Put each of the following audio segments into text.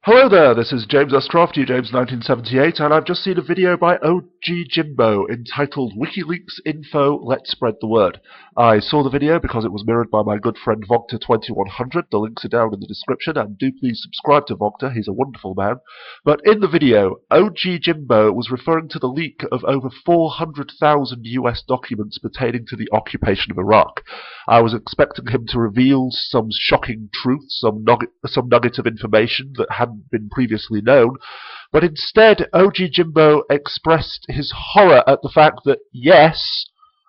Hello there, this is James S. Crafty, James1978, and I've just seen a video by OG Jimbo entitled Wikileaks Info, Let's Spread the Word. I saw the video because it was mirrored by my good friend Vogter2100. The links are down in the description, and do please subscribe to Vogter, he's a wonderful man. But in the video, OG Jimbo was referring to the leak of over 400,000 US documents pertaining to the occupation of Iraq. I was expecting him to reveal some shocking truth, some nugget of information that hadn't been previously known, but instead OG Jimbo expressed his horror at the fact that, yes,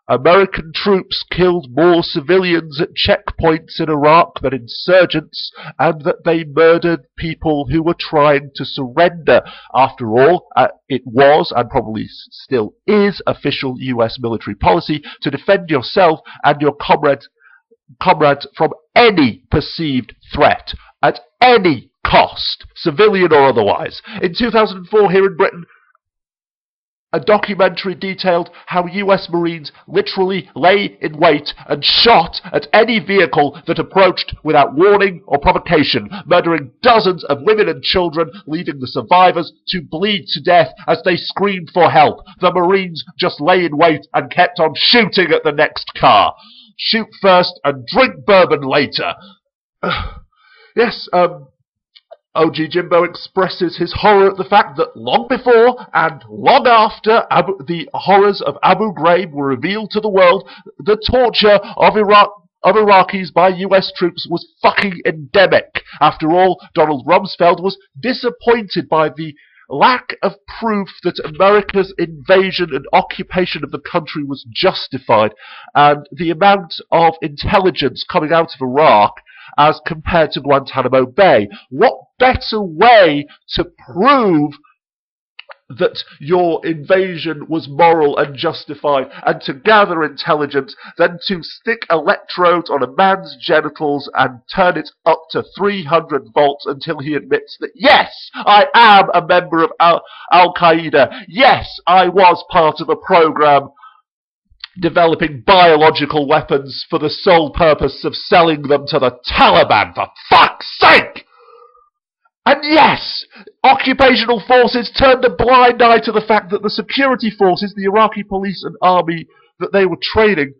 American troops killed more civilians at checkpoints in Iraq than insurgents, and that they murdered people who were trying to surrender. After all, it was, and probably still is, official US military policy to defend yourself and your comrades from any perceived threat, at any cost, civilian or otherwise. In 2004, here in Britain, a documentary detailed how US Marines literally lay in wait and shot at any vehicle that approached without warning or provocation, murdering dozens of women and children, leaving the survivors to bleed to death as they screamed for help. The Marines just lay in wait and kept on shooting at the next car. Shoot first and drink bourbon later. Yes, OG Jimbo expresses his horror at the fact that long before and long after the horrors of Abu Ghraib were revealed to the world, the torture of Iraqis by US troops was fucking endemic. After all, Donald Rumsfeld was disappointed by the lack of proof that America's invasion and occupation of the country was justified, and the amount of intelligence coming out of Iraq as compared to Guantanamo Bay. What better way to prove that your invasion was moral and justified and to gather intelligence than to stick electrodes on a man's genitals and turn it up to 300 volts until he admits that, yes, I am a member of Al-Qaeda. Yes, I was part of a program developing biological weapons for the sole purpose of selling them to the Taliban, for fuck's sake! And yes, occupational forces turned a blind eye to the fact that the security forces, the Iraqi police and army that they were training,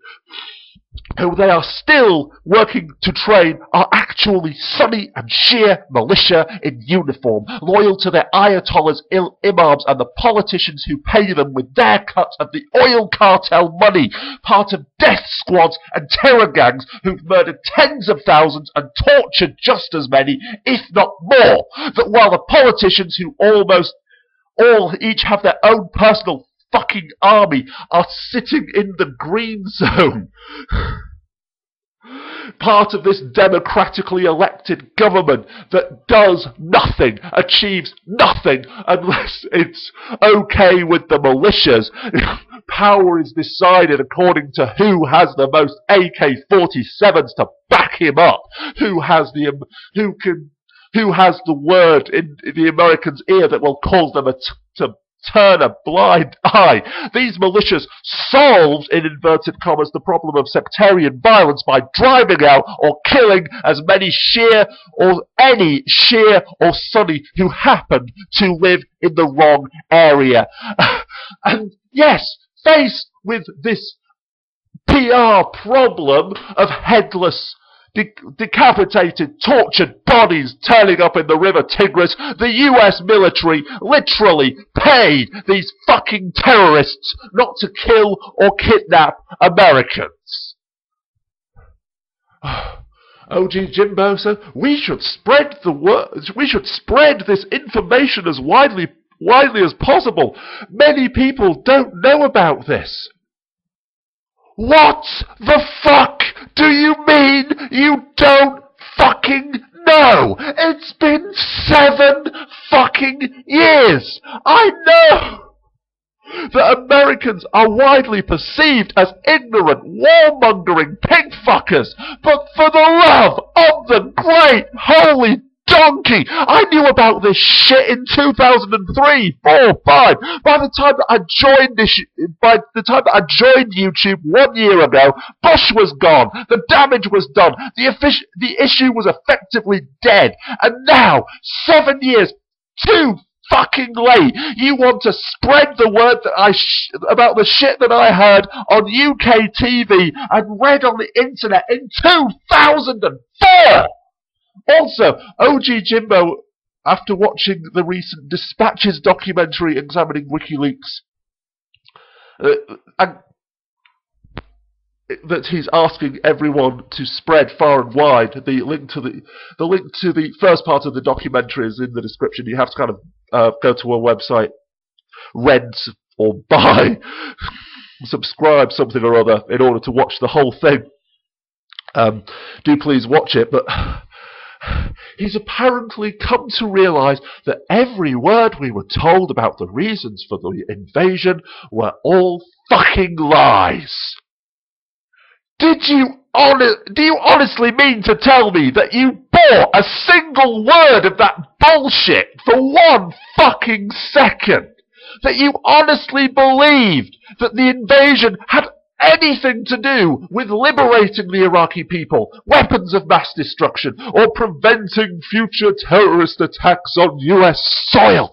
who they are still working to train, are actually Sunni and Shia militia in uniform, loyal to their ayatollahs, imams, and the politicians who pay them with their cut of the oil cartel money, part of death squads and terror gangs who've murdered tens of thousands and tortured just as many, if not more, that while the politicians who almost all each have their own personal fucking army are sitting in the green zone, part of this democratically elected government that does nothing, achieves nothing, unless it's okay with the militias. Power is decided according to who has the most AK-47s to back him up, who has the word in the American's ear that will cause them to turn a blind eye. These militias solved, in inverted commas, the problem of sectarian violence by driving out or killing as many Shia or Sunni who happened to live in the wrong area. And yes, faced with this PR problem of headless, decapitated, tortured bodies turning up in the River Tigris, the US military literally paid these fucking terrorists not to kill or kidnap Americans. OG Jimbo said, we should spread the word. We should spread this information as widely as possible. Many people don't know about this. What the fuck do you mean you don't fucking know? It's been 7 fucking years. I know that Americans are widely perceived as ignorant, warmongering pig fuckers, but for the love of the great holy donkey! I knew about this shit in 2003, 4, 5. By the time that I joined YouTube 1 year ago, Bush was gone. The damage was done. The issue was effectively dead. And now, 7 years, too fucking late, you want to spread the word that about the shit that I heard on UK TV and read on the internet in 2004! Also, OG Jimbo, after watching the recent Dispatches documentary examining Wikileaks, and that he's asking everyone to spread far and wide. The link to the first part of the documentary is in the description. You have to kind of go to a website, rent or buy, subscribe something or other in order to watch the whole thing. Do please watch it, but he's apparently come to realise that every word we were told about the reasons for the invasion were all fucking lies. Do you honestly mean to tell me that you bought a single word of that bullshit for 1 fucking second? That you honestly believed that the invasion had anything to do with liberating the Iraqi people, weapons of mass destruction, or preventing future terrorist attacks on US soil?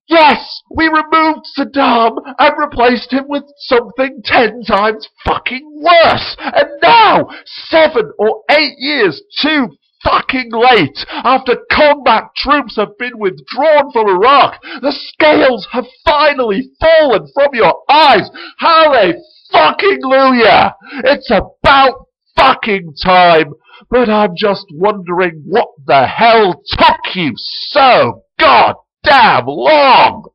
Yes, we removed Saddam and replaced him with something 10 times fucking worse. And now, 7 or 8 years too fucking late, after combat troops have been withdrawn from Iraq, the scales have finally fallen from your eyes. Hallelujah! It's about fucking time. But I'm just wondering what the hell took you so goddamn long!